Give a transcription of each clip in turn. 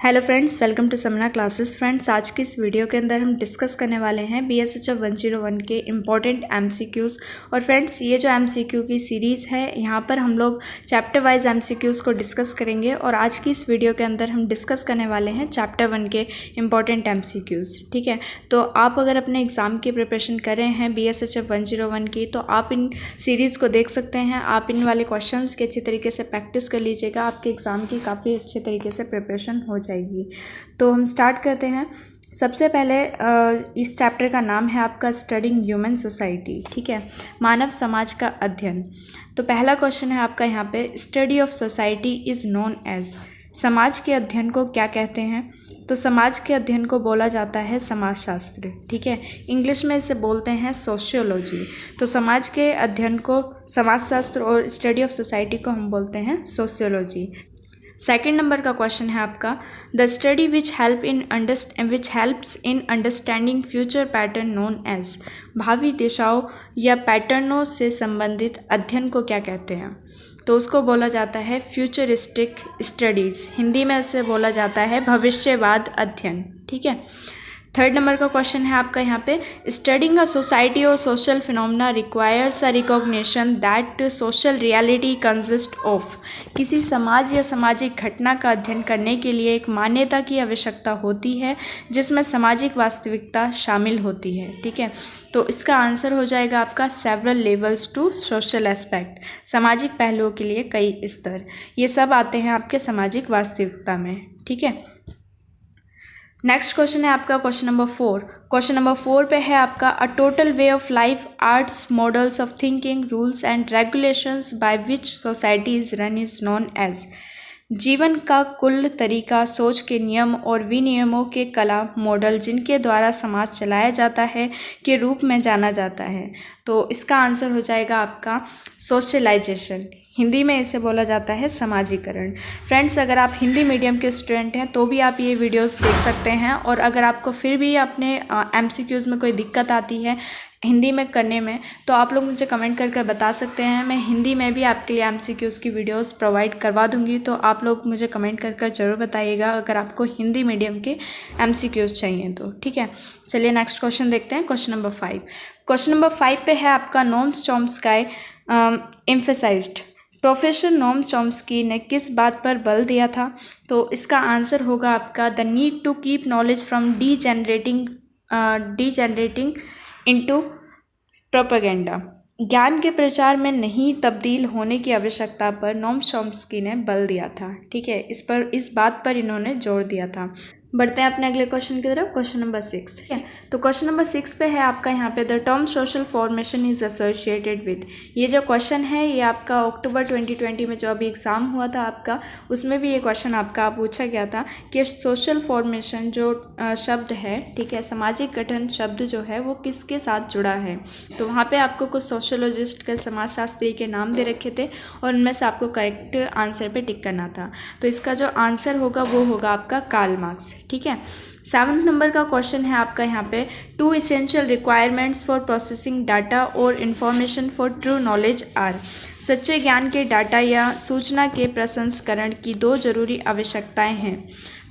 Hello friends, welcome to समना classes. Friends, आज की इस वीडियो के अंदर हम डिस्कस करने वाले हैं BSHF 101 के इम्पॉर्टेंट MCQs। और फ्रेंड्स, ये जो MCQ की सीरीज़ है, यहाँ पर हम लोग चैप्टर वाइज MCQs को डिस्कस करेंगे। और आज की इस वीडियो के अंदर हम डिस्कस करने वाले हैं चैप्टर 1 के इम्पॉर्टेंट MCQs। ठीक है, तो आप अगर अपने एग्ज़ाम की प्रिपरेशन कर रहे हैं BSHF 101 की, तो आप इन सीरीज़ को देख सकते हैं। आप इन वाले क्वेश्चन की अच्छी तरीके से प्रैक्टिस कर लीजिएगा, आपके एग्ज़ाम की काफ़ी अच्छे तरीके से प्रिपरेशन हो जाएगी। तो हम स्टार्ट करते हैं। सबसे पहले इस चैप्टर का नाम है आपका स्टडिंग ह्यूमन सोसाइटी। ठीक है, मानव समाज का अध्ययन। तो पहला क्वेश्चन है आपका यहाँ पे, study of society is known as. समाज के अध्ययन को क्या कहते हैं? तो समाज के अध्ययन को बोला जाता है समाजशास्त्र। ठीक है, इंग्लिश में इसे बोलते हैं सोशियोलॉजी। तो समाज के अध्ययन को समाजशास्त्र और स्टडी ऑफ सोसाइटी को हम बोलते हैं सोशियोलॉजी। सेकेंड नंबर का क्वेश्चन है आपका, the study which helps in understanding future pattern known as. भावी दिशाओं या पैटर्नों से संबंधित अध्ययन को क्या कहते हैं? तो उसको बोला जाता है फ्यूचरिस्टिक स्टडीज़। हिंदी में उसे बोला जाता है भविष्यवाद अध्ययन। ठीक है, थर्ड नंबर का क्वेश्चन है आपका यहाँ पे, स्टडिंग अ सोसाइटी और social phenomena requires a recognition that social reality consist of. किसी समाज या सामाजिक घटना का अध्ययन करने के लिए एक मान्यता की आवश्यकता होती है जिसमें सामाजिक वास्तविकता शामिल होती है। ठीक है, तो इसका आंसर हो जाएगा आपका several levels to social aspect. सामाजिक पहलुओं के लिए कई स्तर, ये सब आते हैं आपके सामाजिक वास्तविकता में। ठीक है, नेक्स्ट क्वेश्चन है आपका क्वेश्चन नंबर 4। क्वेश्चन नंबर 4 पे है आपका, a total way of life, arts, models of thinking, rules and regulations by which society is run is known as. जीवन का कुल तरीका, सोच के नियम और विनियमों के कला मॉडल जिनके द्वारा समाज चलाया जाता है के रूप में जाना जाता है। तो इसका आंसर हो जाएगा आपका सोशलाइजेशन। हिंदी में इसे बोला जाता है समाजीकरण। फ्रेंड्स, अगर आप हिंदी मीडियम के स्टूडेंट हैं तो भी आप ये वीडियोस देख सकते हैं। और अगर आपको फिर भी अपने MCQs में कोई दिक्कत आती है हिंदी में करने में, तो आप लोग मुझे कमेंट करके बता सकते हैं। मैं हिंदी में भी आपके लिए MCQs की वीडियोस प्रोवाइड करवा दूंगी, तो आप लोग मुझे कमेंट कर ज़रूर बताइएगा अगर आपको हिंदी मीडियम के MCQs चाहिए तो। ठीक है, चलिए नेक्स्ट क्वेश्चन देखते हैं, क्वेश्चन नंबर 5। क्वेश्चन नंबर 5 पे है आपका, Noam Chomsky emphasised. Professor Noam Chomsky ने किस बात पर बल दिया था? तो इसका आंसर होगा आपका, the need to keep knowledge from degenerating into propaganda. ज्ञान के प्रचार में नहीं तब्दील होने की आवश्यकता पर नोम चॉम्स्की ने बल दिया था। ठीक है, इस बात पर इन्होंने जोर दिया था। बढ़ते हैं अपने अगले क्वेश्चन की तरफ, क्वेश्चन नंबर 6। ठीक है, तो क्वेश्चन नंबर 6 पे है आपका यहाँ पे, the term social formation is associated with. ये जो क्वेश्चन है ये आपका अक्टूबर 2020 में जो अभी एग्ज़ाम हुआ था आपका, उसमें भी ये क्वेश्चन आपका पूछा गया था कि सोशल फॉर्मेशन जो शब्द है, ठीक है, सामाजिक गठन शब्द जो है वो किसके साथ जुड़ा है। तो वहाँ पर आपको कुछ सोशोलॉजिस्ट के, समाजशास्त्री के नाम दे रखे थे और उनमें से आपको करेक्ट आंसर पर टिक करना था। तो इसका जो आंसर होगा वो होगा आपका कार्ल मार्क्स। ठीक है, 7th नंबर का क्वेश्चन है आपका यहाँ पे, 2 essential requirements for processing data और information for true knowledge are. सच्चे ज्ञान के डाटा या सूचना के प्रसंस्करण की 2 जरूरी आवश्यकताएं हैं।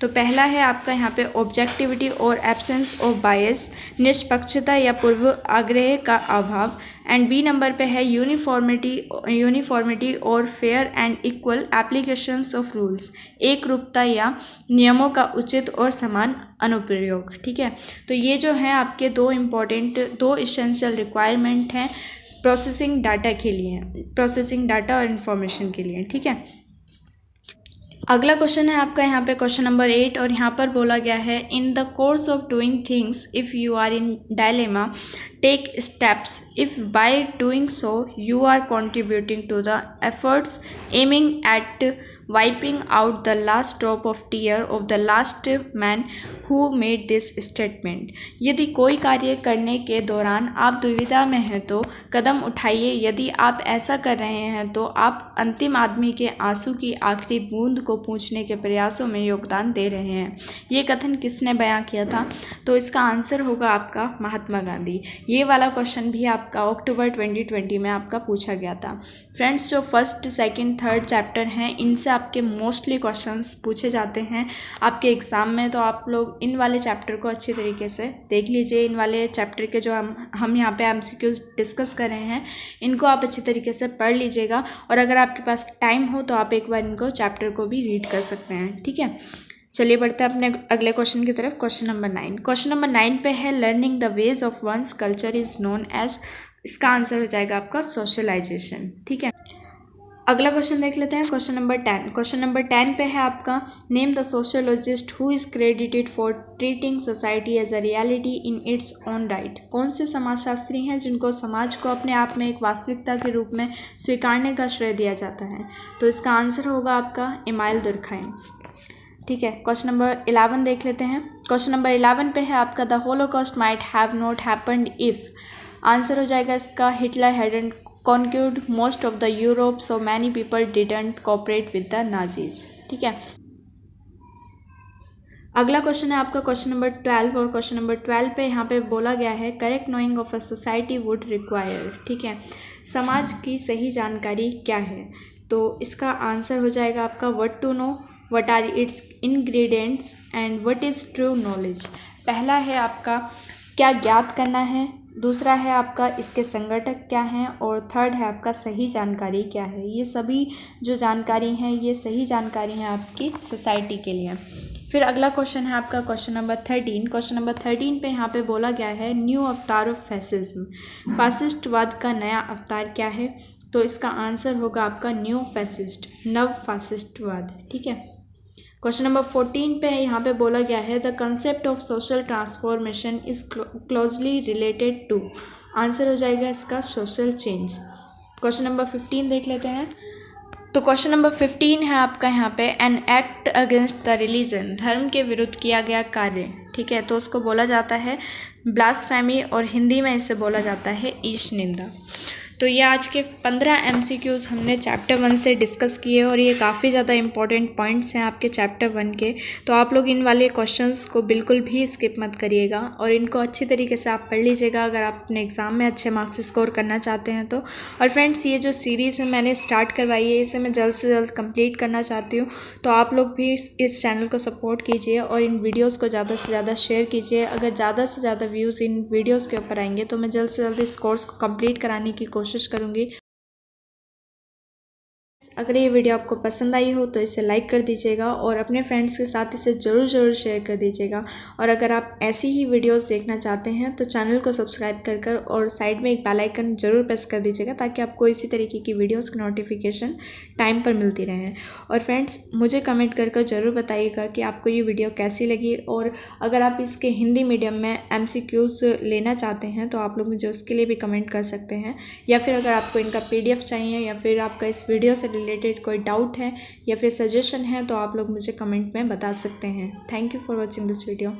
तो पहला है आपका यहाँ पे ऑब्जेक्टिविटी और एब्सेंस ऑफ बायस, निष्पक्षता या पूर्व आग्रह का अभाव। एंड बी नंबर पे है यूनिफॉर्मिटी और fair and equal applications of rules, एक रूपता या नियमों का उचित और समान अनुप्रयोग। ठीक है, तो ये जो है आपके 2 इसेंशियल रिक्वायरमेंट हैं प्रोसेसिंग डाटा के लिए, प्रोसेसिंग डाटा और इन्फॉर्मेशन के लिए। ठीक है, अगला क्वेश्चन है आपका यहाँ पे क्वेश्चन नंबर 8, और यहाँ पर बोला गया है, in the course of doing things if you are in dilemma take steps if by doing so you are contributing to the efforts aiming at wiping out the last drop of tear of the last man who made this statement। यदि कोई कार्य करने के दौरान आप दुविधा में हैं तो कदम उठाइए। यदि आप ऐसा कर रहे हैं तो आप अंतिम आदमी के आंसू की आखिरी बूंद को पूंछने के प्रयासों में योगदान दे रहे हैं। ये कथन किसने बयां किया था? तो इसका आंसर होगा आपका महात्मा गांधी। ये वाला क्वेश्चन भी आपका अक्टूबर 2020 में आपका पूछा गया था। फ्रेंड्स, जो फर्स्ट, सेकंड, थर्ड चैप्टर हैं इनसे आपके मोस्टली क्वेश्चंस पूछे जाते हैं आपके एग्ज़ाम में। तो आप लोग इन वाले चैप्टर को अच्छी तरीके से देख लीजिए। इन वाले चैप्टर के जो हम यहाँ पे MCQs डिस्कस कर रहे हैं, इनको आप अच्छी तरीके से पढ़ लीजिएगा। और अगर आपके पास टाइम हो तो आप एक बार इनको चैप्टर को भी रीड कर सकते हैं, ठीक है। चलिए बढ़ते हैं अपने अगले क्वेश्चन की तरफ। Question number 9। क्वेश्चन नंबर 9 पे है learning the ways of one's culture is known as. इसका आंसर हो जाएगा आपका सोशलाइजेशन, ठीक है। अगला क्वेश्चन देख लेते हैं। Question number 10। क्वेश्चन नंबर 10 पे है आपका name the sociologist who is credited for treating society as a reality in its own right. कौन से समाजशास्त्री हैं जिनको समाज को अपने आप में एक वास्तविकता के रूप में स्वीकारने का श्रेय दिया जाता है। तो इसका आंसर होगा आपका इमाइल दुर्खइम, ठीक है। क्वेश्चन नंबर 11 देख लेते हैं। क्वेश्चन नंबर 11 पे है आपका the holocaust might have not happened if. Answer हो जाएगा इसका Hitler hadn't conquered most of the Europe so many people didn't cooperate with the Nazis, ठीक है। अगला क्वेश्चन है आपका क्वेश्चन नंबर 12। और क्वेश्चन नंबर 12 पे यहाँ पे बोला गया है correct knowing of a society would require, ठीक है। समाज की सही जानकारी क्या है। तो इसका आंसर हो जाएगा आपका what to know, what are its ingredients and what is true knowledge. पहला है आपका क्या ज्ञात करना है, दूसरा है आपका इसके संगठक क्या हैं, और थर्ड है आपका सही जानकारी क्या है। ये सभी जो जानकारी हैं ये सही जानकारी हैं आपकी सोसाइटी के लिए। फिर अगला क्वेश्चन है आपका क्वेश्चन नंबर 13। क्वेश्चन नंबर 13 पे यहाँ पे बोला गया है न्यू अवतार ऑफ फैसिज्म। फासिस्टवाद का नया अवतार क्या है। तो इसका आंसर होगा आपका न्यू फैसिस्ट, नव फासिस्टवाद, ठीक है। क्वेश्चन नंबर 14 पे यहाँ पे बोला गया है the concept of social transformation is closely related to. Answer हो जाएगा इसका सोशल चेंज। क्वेश्चन नंबर 15 देख लेते हैं। तो क्वेश्चन नंबर 15 है आपका यहाँ पे an act against the religion, धर्म के विरुद्ध किया गया कार्य, ठीक है। तो उसको बोला जाता है ब्लास्फेमी और हिंदी में इसे बोला जाता है ईश निंदा। तो ये आज के 15 MCQs हमने चैप्टर 1 से डिस्कस किए और ये काफ़ी ज़्यादा इंपॉर्टेंट पॉइंट्स हैं आपके चैप्टर 1 के। तो आप लोग इन वाले क्वेश्चंस को बिल्कुल भी स्किप मत करिएगा और इनको अच्छी तरीके से आप पढ़ लीजिएगा अगर आप अपने एग्ज़ाम में अच्छे मार्क्स स्कोर करना चाहते हैं तो। और फ्रेंड्स ये जो सीरीज़ है मैंने स्टार्ट करवाई है इसे मैं जल्द से जल्द कंप्लीट करना चाहती हूँ। तो आप लोग भी इस चैनल को सपोर्ट कीजिए और इन वीडियोज़ को ज़्यादा से ज़्यादा शेयर कीजिए। अगर ज़्यादा से ज़्यादा व्यूज़ इन वीडियोज़ के ऊपर आएंगे तो मैं जल्द से जल्द इस कोर्स को कंप्लीट कराने की कोशिश करूँगी। अगर ये वीडियो आपको पसंद आई हो तो इसे लाइक कर दीजिएगा और अपने फ्रेंड्स के साथ इसे ज़रूर शेयर कर दीजिएगा। और अगर आप ऐसी ही वीडियोस देखना चाहते हैं तो चैनल को सब्सक्राइब कर और साइड में एक बेल आइकन ज़रूर प्रेस कर दीजिएगा ताकि आपको इसी तरीके की वीडियोस की नोटिफिकेशन टाइम पर मिलती रहे। और फ्रेंड्स मुझे कमेंट कर ज़रूर बताइएगा कि आपको ये वीडियो कैसी लगी। और अगर आप इसके हिंदी मीडियम में MCQs लेना चाहते हैं तो आप लोग मुझे उसके लिए भी कमेंट कर सकते हैं, या फिर अगर आपको इनका PDF चाहिए या फिर आपका इस वीडियो से रिलेटेड कोई डाउट है या फिर सजेशन है तो आप लोग मुझे कमेंट में बता सकते हैं। Thank you for watching this video.